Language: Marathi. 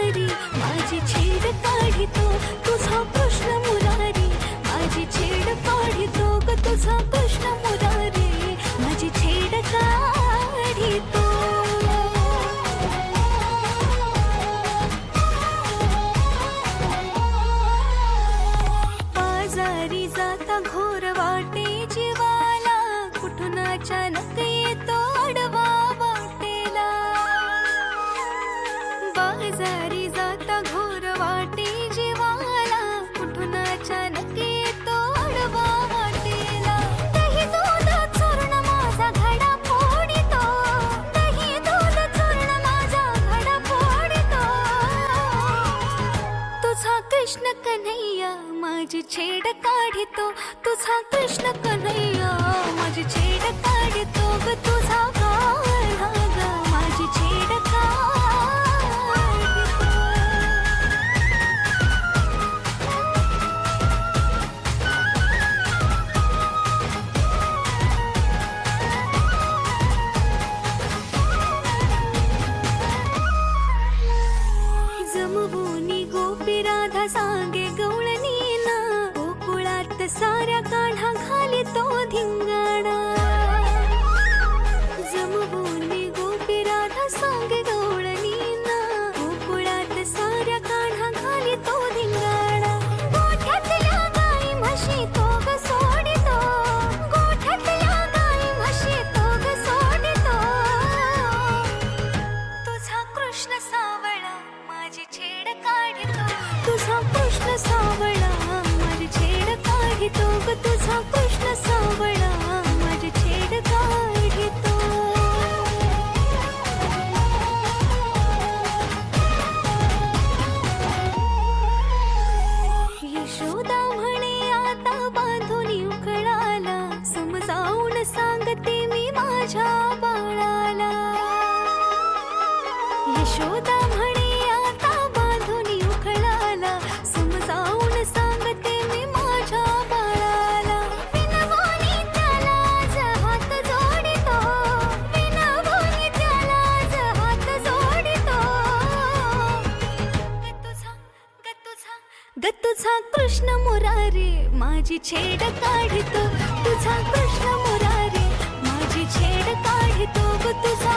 मुरारी माझी छेड काढितो तुझा कृष्ण मुरारी माझी छेड काढितो ग तुझा कृष्ण मुरारी माझी छेड काढितो. बाजारी जाता घोर वाटे जीवाला कुठून अचानक येतो अडवा वाटेला. बाजारी जाता घोर वाटे जीवाला कुठून अचानक येतो अडवा वाटेला. दही दूध चूर्ण माझा घडा फोडितो दही दूध चूर्ण माझा घडा फोडितो. तुझा कृष्ण कन्हैया माझी छेड काढितो तुझा कृष्ण कन्हैया माझी छेड काढितो ग तुझा काळा ग माझी छेड काढितो. जमवूनी गोपी राधा सांगे गवळणीना गोकुळात साऱ्या काढा घालितो धिंगाणा. जमवूनी गोपी राधा सांगे गवळणीना गोकुळात साऱ्या काढा घालितो धिंगाणा. गोठ्यातल्या गाई म्हशी तो ग सोडितो गोठ्यातल्या गाई म्हशी तो ग सोडितो. तुझा कृष्ण सावळा माझी छेड काढितो तुझा कृष्ण सावळा माझी छेड काढितो ग तुझा कृष्ण सावळा माझी छेड काढितो. यशोदा म्हणे आता बांधून उखळाला समजावून सांगते मी माझ्या बाळाला. यशोदा म्हणे आता बांधून उखळाला समजावून सांगते मी माझ्या बाळाला. विनवणी त्याला आज हात जोडितो विनवणी त्याला आज हात जोडितो. ग तुझा कृष्ण मुरारी माझी छेड काढितो तुझा कृष्ण मुरारी माझी छेड काढितो ग तुझा